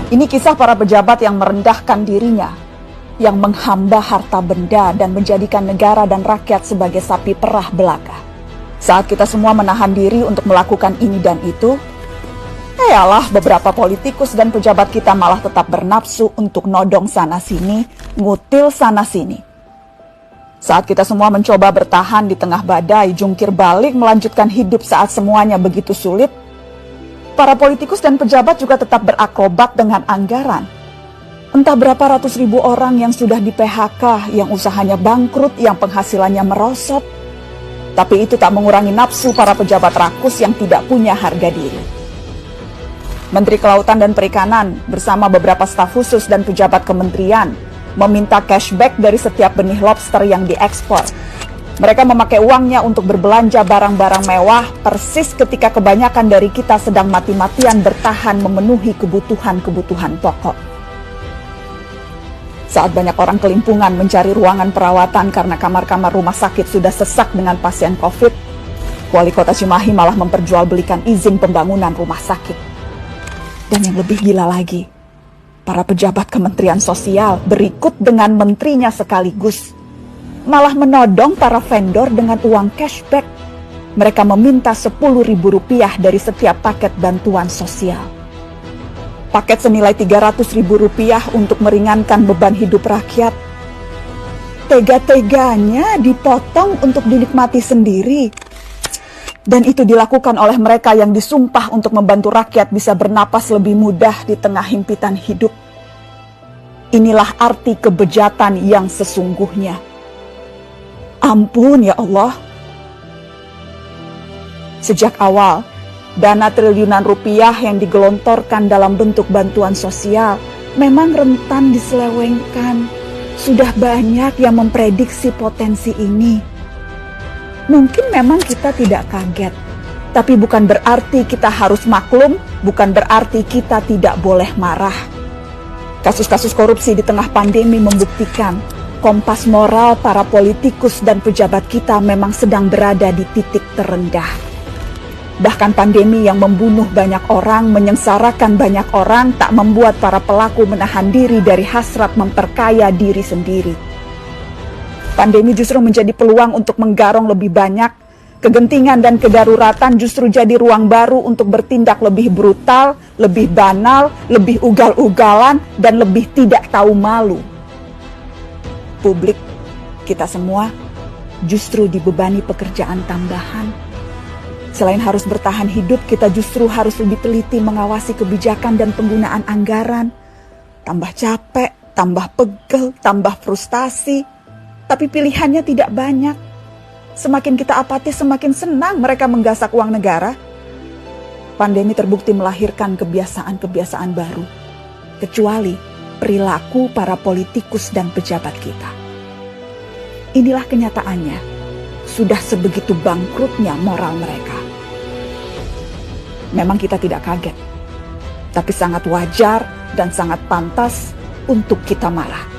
Ini kisah para pejabat yang merendahkan dirinya, yang menghamba harta benda dan menjadikan negara dan rakyat sebagai sapi perah belaka. Saat kita semua menahan diri untuk melakukan ini dan itu, yalah beberapa politikus dan pejabat kita malah tetap bernafsu untuk nodong sana-sini, ngutil sana-sini. Saat kita semua mencoba bertahan di tengah badai, jungkir balik melanjutkan hidup saat semuanya begitu sulit, para politikus dan pejabat juga tetap berakrobat dengan anggaran. Entah berapa ratus ribu orang yang sudah di PHK, yang usahanya bangkrut, yang penghasilannya merosot. Tapi itu tak mengurangi nafsu para pejabat rakus yang tidak punya harga diri. Menteri Kelautan dan Perikanan bersama beberapa staf khusus dan pejabat kementerian meminta cashback dari setiap benih lobster yang diekspor. Mereka memakai uangnya untuk berbelanja barang-barang mewah persis ketika kebanyakan dari kita sedang mati-matian bertahan memenuhi kebutuhan-kebutuhan pokok. Saat banyak orang kelimpungan mencari ruangan perawatan karena kamar-kamar rumah sakit sudah sesak dengan pasien COVID, Wali Kota Cimahi malah memperjualbelikan izin pembangunan rumah sakit. Dan yang lebih gila lagi, para pejabat Kementerian Sosial berikut dengan menterinya sekaligus malah menodong para vendor dengan uang cashback. Mereka meminta Rp10.000 dari setiap paket bantuan sosial. Paket senilai Rp300.000 untuk meringankan beban hidup rakyat. Tega-teganya dipotong untuk dinikmati sendiri. Dan itu dilakukan oleh mereka yang disumpah untuk membantu rakyat bisa bernapas lebih mudah di tengah himpitan hidup. Inilah arti kebejatan yang sesungguhnya. Ampun ya Allah. Sejak awal, dana triliunan rupiah yang digelontorkan dalam bentuk bantuan sosial memang rentan diselewengkan. Sudah banyak yang memprediksi potensi ini. Mungkin memang kita tidak kaget, tapi bukan berarti kita harus maklum, bukan berarti kita tidak boleh marah. Kasus-kasus korupsi di tengah pandemi membuktikan kompas moral para politikus dan pejabat kita memang sedang berada di titik terendah. Bahkan pandemi yang membunuh banyak orang, menyengsarakan banyak orang, tak membuat para pelaku menahan diri dari hasrat memperkaya diri sendiri. Pandemi justru menjadi peluang untuk menggarong lebih banyak. Kegentingan dan kedaruratan justru jadi ruang baru untuk bertindak lebih brutal, lebih banal, lebih ugal-ugalan, dan lebih tidak tahu malu. Publik, kita semua justru dibebani pekerjaan tambahan. Selain harus bertahan hidup, kita justru harus lebih teliti mengawasi kebijakan dan penggunaan anggaran. Tambah capek, tambah pegel, tambah frustasi. Tapi pilihannya tidak banyak. Semakin kita apatis, semakin senang mereka menggasak uang negara. Pandemi terbukti melahirkan kebiasaan-kebiasaan baru. Kecuali perilaku para politikus dan pejabat kita. Inilah kenyataannya, sudah sebegitu bangkrutnya moral mereka. Memang kita tidak kaget, tapi sangat wajar dan sangat pantas untuk kita marah.